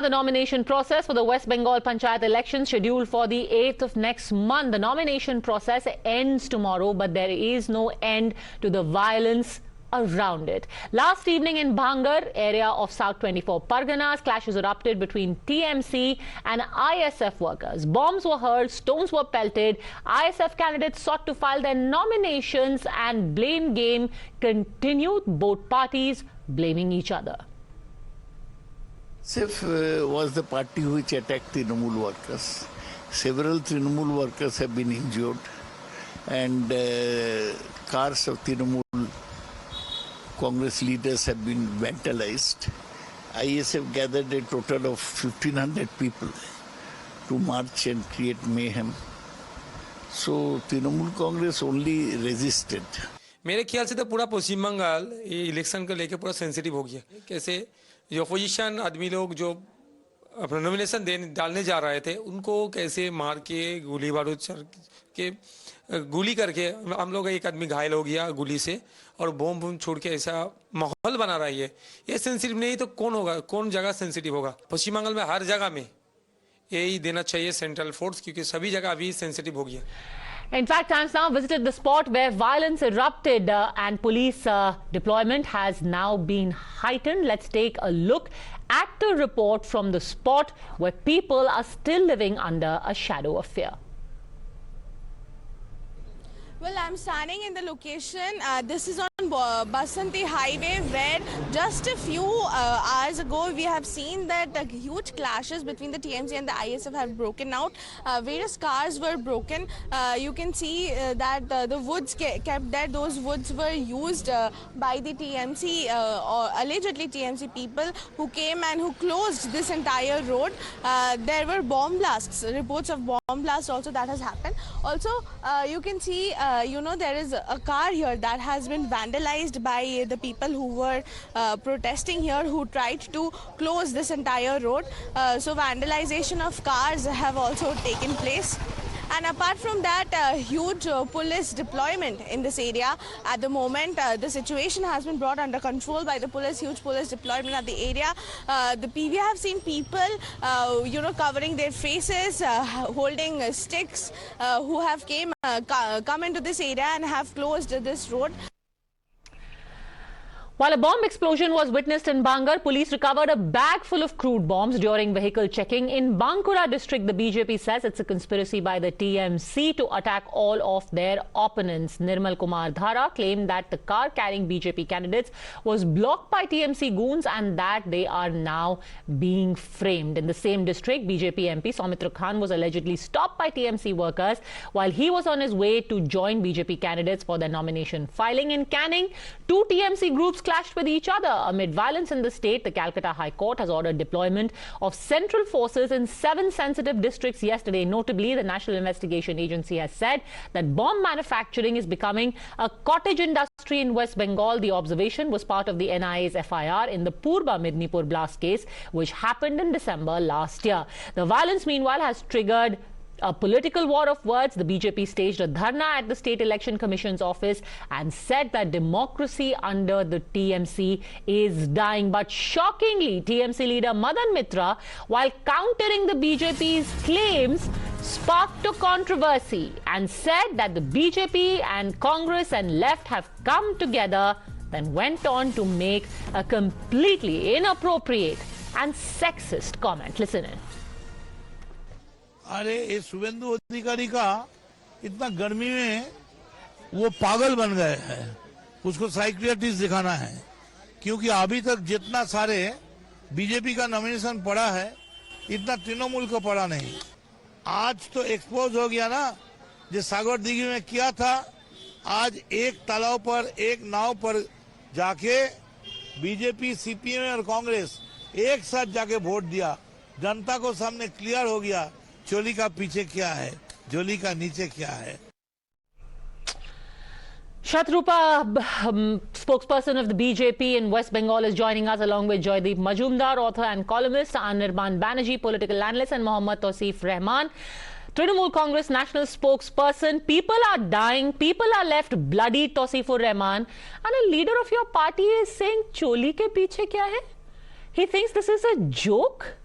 The nomination process for the West Bengal Panchayat election scheduled for the 8th of next month. The nomination process ends tomorrow, but there is no end to the violence around it. Last evening in Bhangar, area of South 24 Parganas, clashes erupted between TMC and ISF workers. Bombs were hurled, stones were pelted. ISF candidates sought to file their nominations and blame game continued, both parties blaming each other. ISF was the party which attacked Trinamool workers. Several Trinamool workers have been injured, and cars of Trinamool Congress leaders have been vandalized. ISF gathered a total of 1,500 people to march and create mayhem. So Trinamool Congress only resisted. मेरे ख्याल से तो पूरा पश्चिम बंगाल ये election को लेकर पूरा sensitive हो गया। कैसे जो अपोजिशन आदमी लोग जो अपना नॉमिनेशन डालने जा रहे थे उनको कैसे मार के गोली बारूद के गोली करके हम लोग एक आदमी घायल हो गया गोली से और बम छोड़ के ऐसा माहौल बना रहा है। ये सेंसिटिव नहीं तो कौन होगा, कौन जगह सेंसिटिव होगा? पश्चिम बंगाल में हर जगह में यही देना चाहिए सेंट्रल फोर्स, क्योंकि सभी जगह अभी सेंसिटिव हो गया। In fact, Times Now visited the spot where violence erupted and police deployment has now been heightened. Let's take a look at the report from the spot where people are still living under a shadow of fear. Well, I'm standing in the location. This is on Basanti Highway, where just a few hours ago we have seen that huge clashes between the TMC and the ISF have broken out. Various cars were broken. You can see that the woods kept there. Those woods were used by the TMC or allegedly TMC people who came and who closed this entire road. There were bomb blasts, reports of bomb blasts also that has happened. Also, you can see there is a car here that has been vandalized by the people who were protesting here, who tried to close this entire road. So vandalization of cars have also taken place. And apart from that, huge police deployment in this area. At the moment, the situation has been brought under control by the police, huge police deployment at the area. We have seen people, covering their faces, holding sticks, who have come into this area and have closed this road. While a bomb explosion was witnessed in Bhangar, police recovered a bag full of crude bombs during vehicle checking. In Bankura district, the BJP says it's a conspiracy by the TMC to attack all of their opponents. Nirmal Kumar Dhara claimed that the car carrying BJP candidates was blocked by TMC goons and that they are now being framed. In the same district, BJP MP Soumitra Khan was allegedly stopped by TMC workers while he was on his way to join BJP candidates for their nomination filing. In Canning, two TMC groups clashed with each other. Amid violence in the state, the Calcutta High Court has ordered deployment of central forces in 7 sensitive districts yesterday. Notably, the National Investigation Agency has said that bomb manufacturing is becoming a cottage industry in West Bengal. The observation was part of the NIA's FIR in the Purba Midnipur blast case, which happened in December last year. The violence, meanwhile, has triggered a political war of words. The BJP staged a dharna at the State Election Commission's office and said that democracy under the TMC is dying. But shockingly, TMC leader Madan Mitra, while countering the BJP's claims, sparked a controversy and said that the BJP and Congress and left have come together, then went on to make a completely inappropriate and sexist comment. Listen in. अरे ये शुभेंदु अधिकारी का इतना गर्मी में वो पागल बन गए हैं, उसको साइकियाट्रिस्ट दिखाना है, क्योंकि अभी तक जितना सारे बीजेपी का नॉमिनेशन पड़ा है इतना तृणमूल को पड़ा नहीं। आज तो एक्सपोज हो गया ना, जो सागर दिघी में किया था। आज एक तालाब पर एक नाव पर जाके बीजेपी, सीपीएम और कांग्रेस एक साथ जाके वोट दिया। जनता को सामने क्लियर हो गया चोली का पीछे क्या है, झोली का नीचे क्या है। Shatrupa, spokesperson of the BJP in West Bengal, is joining us along with Jaideep Mazumdar, author and columnist, Anirban Banerjee, political analyst, and Mohammad Tausif Rahman, Trinamool Congress national spokesperson. People are dying, people are left bloody, Tausifur Rahman, and a leader of your party is saying choli ke piche kya hai? He thinks this is a joke.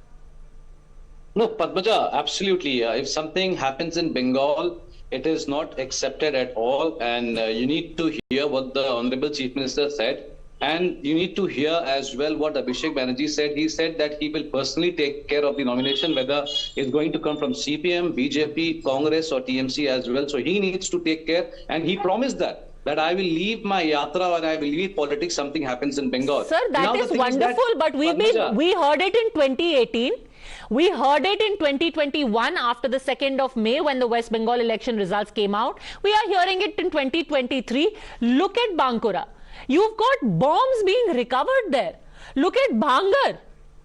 No, Padmaja, absolutely. If something happens in Bengal, it is not accepted at all. And you need to hear what the Honorable Chief Minister said. And you need to hear as well what Abhishek Banerjee said. He said that he will personally take care of the nomination, whether it's going to come from CPM, BJP, Congress or TMC as well. So he needs to take care. And he promised that I will leave my yatra and I will leave politics, something happens in Bengal. Sir, that is wonderful, but we heard it in 2018. We heard it in 2021 after the 2nd of May when the West Bengal election results came out. We are hearing it in 2023. Look at Bankura. You've got bombs being recovered there. Look at Bhangar.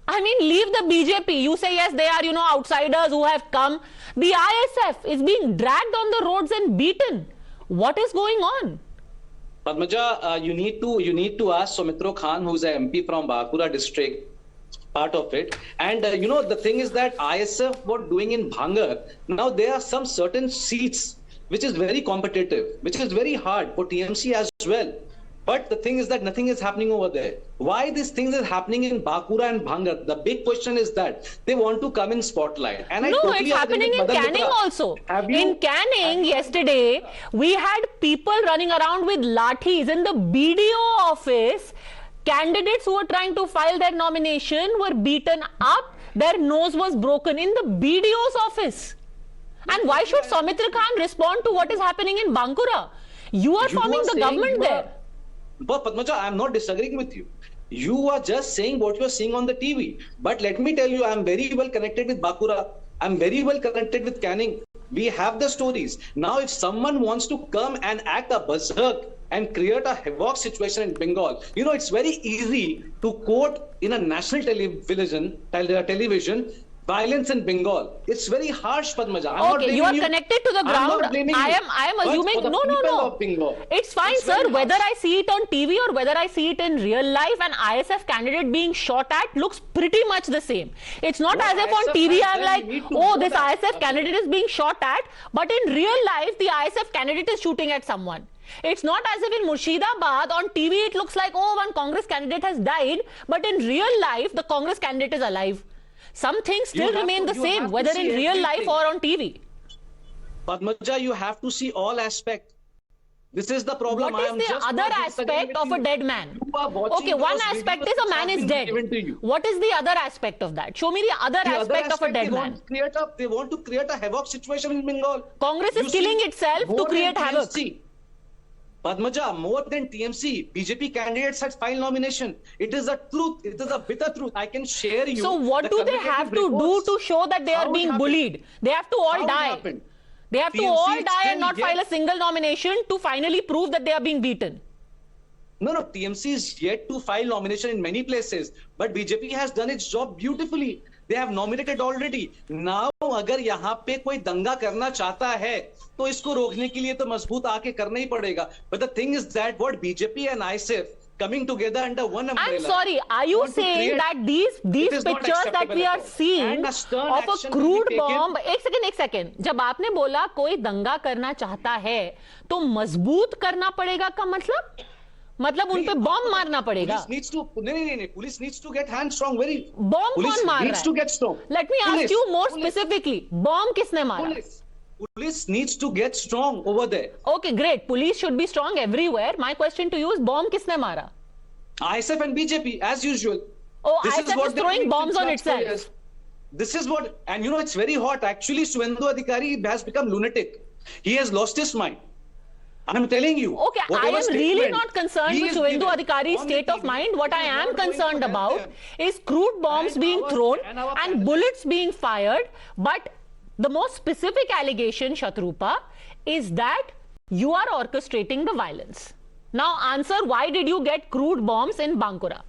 I mean, leave the BJP. You say, yes, they are, outsiders who have come. The ISF is being dragged on the roads and beaten. What is going on? Padmaja, you need to ask Soumitra Khan, who's an MP from Bankura district, part of it. And the thing is that ISF what doing in Bhangar, now there are some certain seats which is very competitive, which is very hard for TMC as well. But the thing is that nothing is happening over there. Why these things are happening in Bankura and Bhangar? The big question is that they want to come in spotlight. And it's happening in Canning also. In Canning yesterday, we had people running around with lathis in the BDO office. Candidates who were trying to file their nomination were beaten up. Their nose was broken in the BDO's office. And why should Soumitra Khan respond to what is happening in Bankura? You are forming the government there. But Padmaja, I'm not disagreeing with you. You are just saying what you are seeing on the TV. But let me tell you, I'm very well connected with Bankura. I'm very well connected with Canning. We have the stories. Now, if someone wants to come and act a berserk and create a havoc situation in Bengal, it's very easy to quote in a national television, violence in Bengal. It's very harsh, Padmaja. Okay, you are connected to the ground. I am assuming. No. It's fine, sir. Whether I see it on TV or whether I see it in real life, an ISF candidate being shot at looks pretty much the same. It's not as if on TV I'm like, oh, this ISF candidate is being shot at. But in real life, the ISF candidate is shooting at someone. It's not as if in Murshidabad on TV it looks like, oh, one Congress candidate has died. But in real life, the Congress candidate is alive. Some things still remain the same, whether in real life or on TV. Padmaja, you have to see all aspects. This is the problem. What is the other aspect of a dead man? Okay, one aspect is a man is dead. What is the other aspect of that? Show me the other aspect of a dead man. They want to create a havoc situation in Bengal. Congress is killing itself to create havoc. Padmaja, more than TMC, BJP candidates had filed nomination. It is a truth. It is a bitter truth. I can share you. So what do they have to do to show that they are being bullied? They have to all die. They have to all die and not file a single nomination to finally prove that they are being beaten. No, TMC is yet to file nomination in many places. But BJP has done its job beautifully. They have nominated already. Now, अगर यहाँ पे कोई दंगा करना चाहता है, तो इसको रोकने के लिए तो मजबूत आके करना ही पड़ेगा. But the thing is that what BJP and ISF coming together under one umbrella. I'm sorry, are you saying that these pictures that we are seeing of a crude bomb? एक second. जब आपने बोला कोई दंगा करना चाहता है, तो मजबूत करना पड़ेगा का मतलब उन पे बॉम्ब मारना पड़ेगा. Police needs to get hands strong. Bomb कौन मार रहा है? Let me ask you more specifically. Bomb किसने मारा? Police needs to get strong over there. Okay, great. Police should be strong everywhere. My question to you is, bomb किसने मारा? ISF and BJP as usual. Oh, ISF is throwing bombs on itself. This is what, and it's very hot. Actually, Suvendu Adhikari has become lunatic. He has lost his mind. I'm telling you. Okay, I am really not concerned with Suvendu Adhikari's state of mind. What I am concerned about is crude bombs being thrown and bullets being fired. But the most specific allegation, Shatrupa, is that you are orchestrating the violence. Now answer, why did you get crude bombs in Bankura?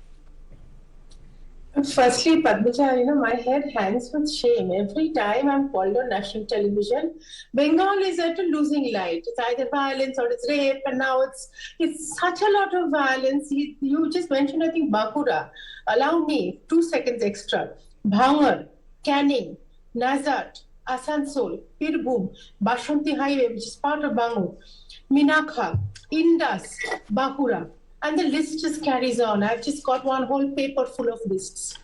Firstly, Padmaja, my head hangs with shame. Every time I'm called on national television, Bengal is at a losing light. It's either violence or it's rape, and now it's such a lot of violence. You just mentioned, I think, Bankura. Allow me 2 seconds extra. Bhangar, Canning, Nazat, Asansol, Birbhum, Bashanti Highway, which is part of Bhangar, Minakha, Indus, Bankura. And the list just carries on. I've just got one whole paper full of lists.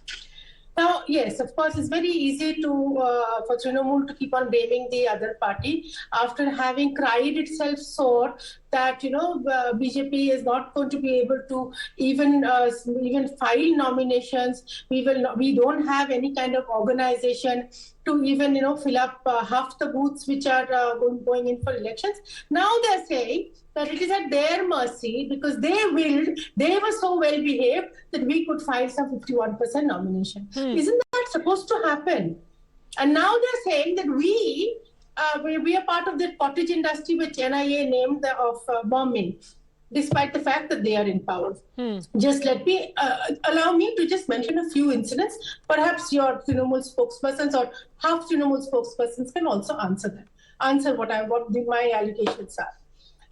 Now, yes, of course, it's very easy for Trinamool to keep on blaming the other party after having cried itself sore that BJP is not going to be able to even file nominations. We don't have any kind of organization to even fill up half the booths which are going in for elections. Now they're saying that it is at their mercy because they were so well behaved that we could file some 51% nomination. Isn't that supposed to happen? And now they're saying that we are part of that cottage industry which NIA named of bombing, despite the fact that they are in power. Just allow me to just mention a few incidents. Perhaps your Trinamool spokespersons or half Trinamool spokespersons can also answer what my allegations are.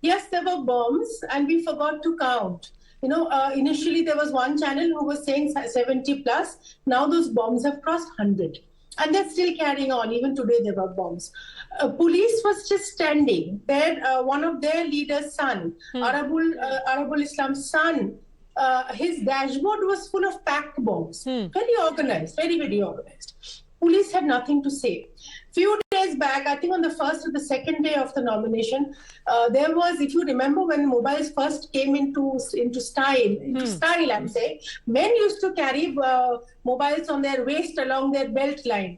Yes, there were bombs and we forgot to count. Initially there was one channel who was saying 70 plus. Now those bombs have crossed 100. And they're still carrying on. Even today there were bombs. Police was just standing there. One of their leaders' son, Arabul Islam's son, his dashboard was full of packed bombs. Very organized, very, very organized. Police had nothing to say. Few days back, I think on the first or the second day of the nomination, there was, if you remember, when mobiles first came into style, I'm saying, men used to carry mobiles on their waist along their belt line.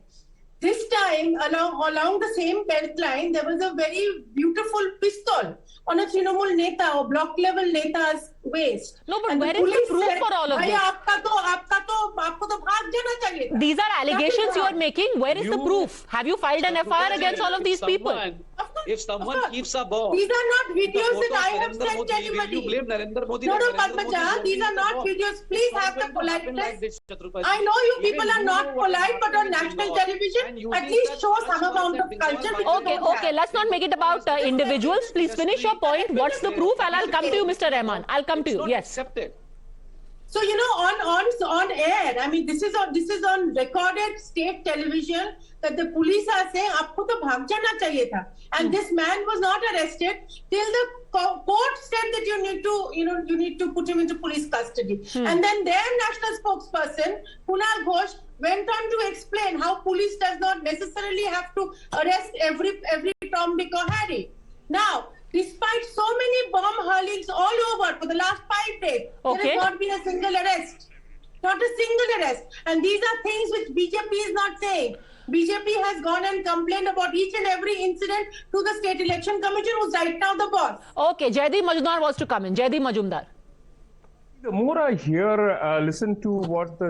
This time, along the same belt line, there was a very beautiful pistol on a Trinamool Neta or block level Neta's waist. No, but where is the proof for all of this? These are allegations you are making. Where is the proof? Have you filed an FIR against all of these people? If someone keeps a bomb, these are not videos that I have sent anybody. You blame Narendra Modi. No, Padmaja, these are not videos. Please have the politeness. I know you people are not polite, but on national television, at least show some amount of culture. Okay. Let's not make it about individuals. Please finish your point. What's the proof? And I'll come to you, Mr. Rahman. I'll come to you. Yes. So on air, I mean, this is on recorded state television that the police are saying, "Aapko to bhag jana chahiye tha," and this man was not arrested till the court said that you need to put him into police custody. And then their national spokesperson, Kunal Ghosh, went on to explain how police does not necessarily have to arrest every Tom, Dick or Harry. Now, despite so many bomb hurlings all over for the last 5 days, there has not been a single arrest. Not a single arrest. And these are things which BJP is not saying. BJP has gone and complained about each and every incident to the State Election Commission, who's right now the boss. Okay, Jaideep Mazumdar wants to come in. Jaideep Mazumdar. The more I listen to what the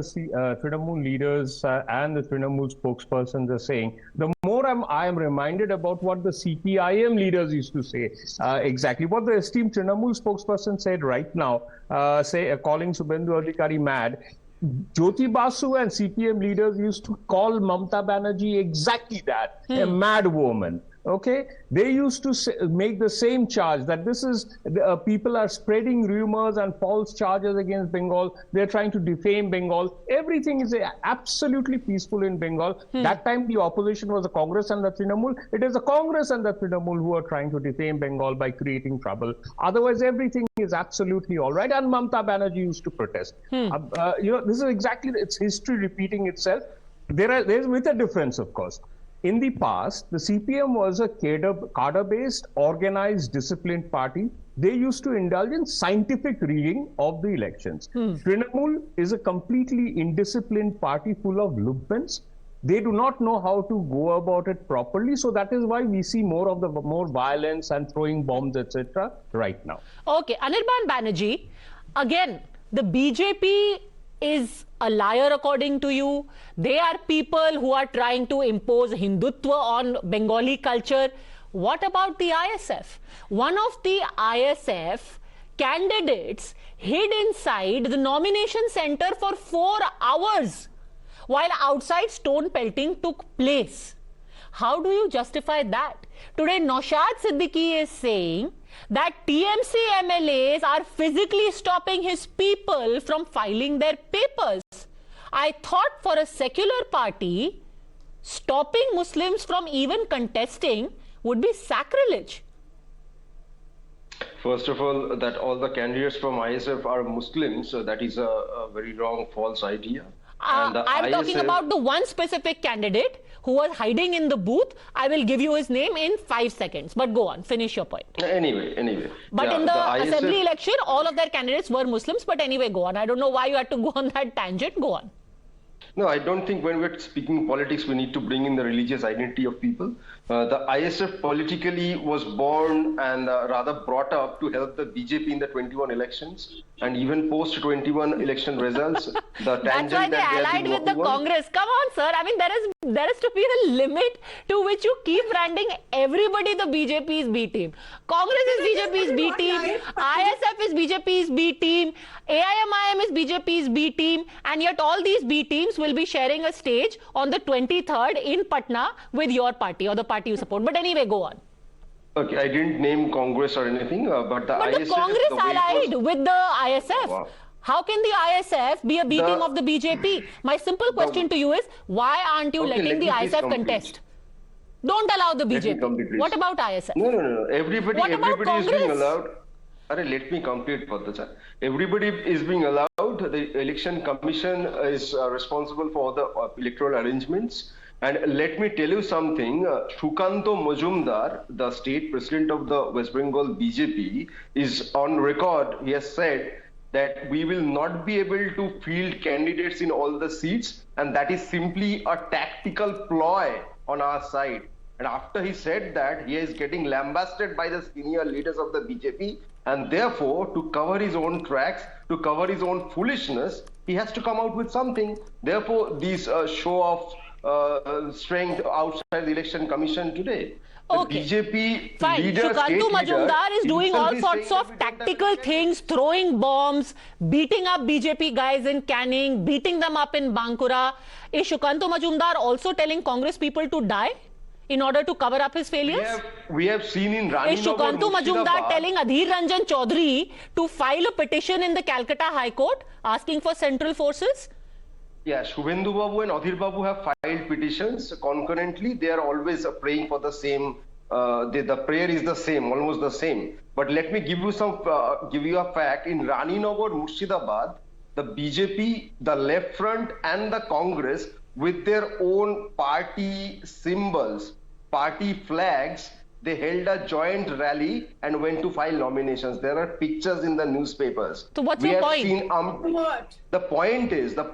Trinamool leaders and the Trinamool spokespersons are saying, the more I am reminded about what the CPIM leaders used to say. Exactly what the esteemed Trinamool spokesperson said right now, calling Subhendu Adhikari mad. Jyoti Basu and CPM leaders used to call Mamata Banerjee exactly that, a mad woman. Okay, they used to make the same charge that this is people are spreading rumors and false charges against Bengal. They're trying to defame Bengal. Everything is absolutely peaceful in Bengal. That time the opposition was the Congress and the Trinamool. It is the Congress and the Trinamool who are trying to defame Bengal by creating trouble. Otherwise, everything is absolutely all right. And Mamata Banerjee used to protest. This is exactly, it's history repeating itself. There's with a difference, of course. In the past, the CPM was a cadre-based, organized, disciplined party. They used to indulge in scientific rigging of the elections. Trinamool is a completely indisciplined party full of lumpen. They do not know how to go about it properly. So that is why we see more violence and throwing bombs, etc. right now. Okay, Anirban Banerjee, again, the BJP is a liar according to you. They are people who are trying to impose Hindutva on Bengali culture. What about the ISF? One of the ISF candidates hid inside the nomination center for 4 hours while outside stone pelting took place. How do you justify that? Today, Naushad Siddiqui is saying that TMC MLAs are physically stopping his people from filing their papers. I thought for a secular party, stopping Muslims from even contesting would be sacrilege. First of all, that all the candidates from ISF are Muslims, so that is a very wrong, false idea. I'm talking about the one specific candidate who was hiding in the booth. I will give you his name in 5 seconds. But go on, finish your point. Anyway. But in the assembly election, all of their candidates were Muslims. But anyway, go on. I don't know why you had to go on that tangent. Go on. No, I don't think when we're speaking politics, we need to bring in the religious identity of people. The ISF politically was born and rather brought up to help the BJP in the 21 elections, and even post 21 election results. That's why they allied with the Congress. Come on, sir. I mean, there is to be a limit to which you keep branding everybody the BJP's B team. Congress is BJP's B team. ISF is BJP's B team. AIMIM is BJP's B team. And yet all these B teams will be sharing a stage on the 23rd in Patna with your party or the party you support. But anyway, go on. Okay, I didn't name Congress or anything, but the ISF... But the Congress allied with the ISF. Wow. How can the ISF be a B team of the BJP? My simple question to you is, why aren't you letting the ISF contest? Don't allow the BJP. What about ISF? No. Everybody is being allowed. Let me complete, Padmaja. Everybody is being allowed. The election commission is responsible for the electoral arrangements. And let me tell you something. Shukanto Mazumdar, the state president of the West Bengal BJP, is on record. He has said that we will not be able to field candidates in all the seats, and that is simply a tactical ploy on our side. And after he said that, he is getting lambasted by the senior leaders of the BJP, and therefore, to cover his own tracks, to cover his own foolishness, he has to come out with something. Therefore, these show of strength outside the election commission today. Okay. The BJP fine. leader, Shukanto Mazumdar is doing all sorts of tactical things, throwing bombs, beating up BJP guys in Canning, beating them up in Bankura. Is Shukanto Mazumdar also telling Congress people to die in order to cover up his failures? We have seen in Rani Is Shukanto Mazumdar telling Adhir Ranjan Chaudhary to file a petition in the Calcutta High Court asking for central forces? Yeah, Shubhendu Babu and Adhir Babu have filed petitions concurrently. They are always praying for the same. The prayer is the same, almost the same. But let me give you a fact. In Raninagar, Murshidabad, the BJP, the Left Front, and the Congress, with their own party symbols, party flags, they held a joint rally and went to file nominations. There are pictures in the newspapers. So what's your point? The point is the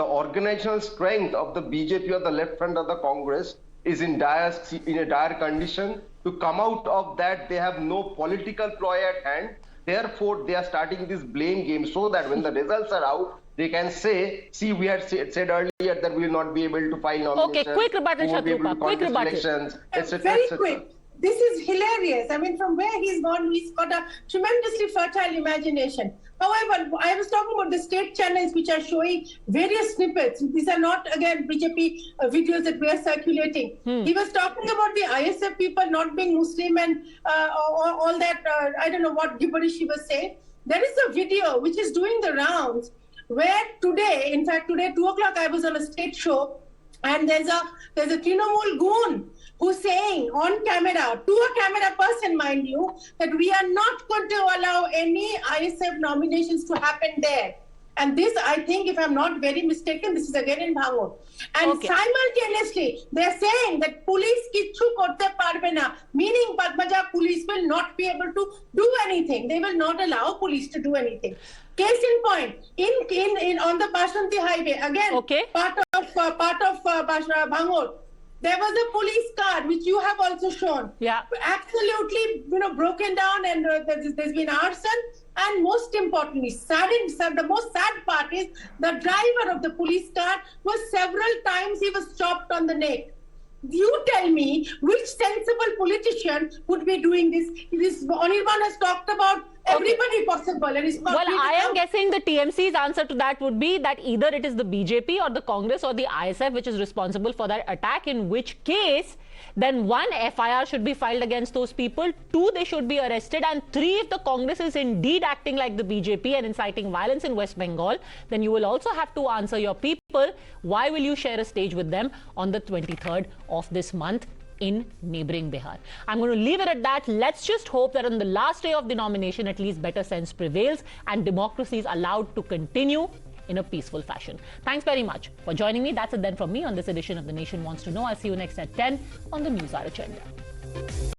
organizational strength of the BJP or the Left Front or the Congress is in a dire condition. To come out of that, they have no political ploy at hand. Therefore, they are starting this blame game so that when the results are out, they can say, see, we had said earlier that we will not be able to file nominations. Okay, quick rebuttal, Shatrupa. Quick rebuttal. Very quick. This is hilarious. I mean, from where he's gone, he's got a tremendously fertile imagination. However, I was talking about the state channels which are showing various snippets. These are not, again, BJP videos that we are circulating. He was talking about the ISF people not being Muslim and all that, I don't know what gibberish he was saying. There is a video which is doing the rounds where today, in fact, today, 2 o'clock, I was on a state show, and there's a Trinamool goon who's saying on camera, to a camera person, mind you, that we are not going to allow any ISF nominations to happen there. And this, I think, if I'm not very mistaken, this is again in Bhangar. And simultaneously, they're saying that police kichu korte parbe na, meaning Padmaja police will not be able to do anything. They will not allow police to do anything. Case in point, on the Bashanti Highway, again, part of Bhangar, there was a police car which you have also shown. Yeah. Absolutely, broken down, and there's been arson. And most importantly, the most sad part is the driver of the police car was several times he was chopped on the neck. You tell me which sensible politician would be doing this. Anirban has talked about everybody possible. And well, I am guessing the TMC's answer to that would be that either it is the BJP or the Congress or the ISF which is responsible for that attack, in which case, then 1, FIR should be filed against those people, 2, they should be arrested, and 3, if the Congress is indeed acting like the BJP and inciting violence in West Bengal, then you will also have to answer your people. Why will you share a stage with them on the 23rd of this month in neighboring Bihar? I'm going to leave it at that. Let's just hope that on the last day of the nomination, at least better sense prevails and democracy is allowed to continue in a peaceful fashion. Thanks very much for joining me. That's it then from me on this edition of The Nation Wants to Know. I'll see you next at 10 on the News Hour Agenda.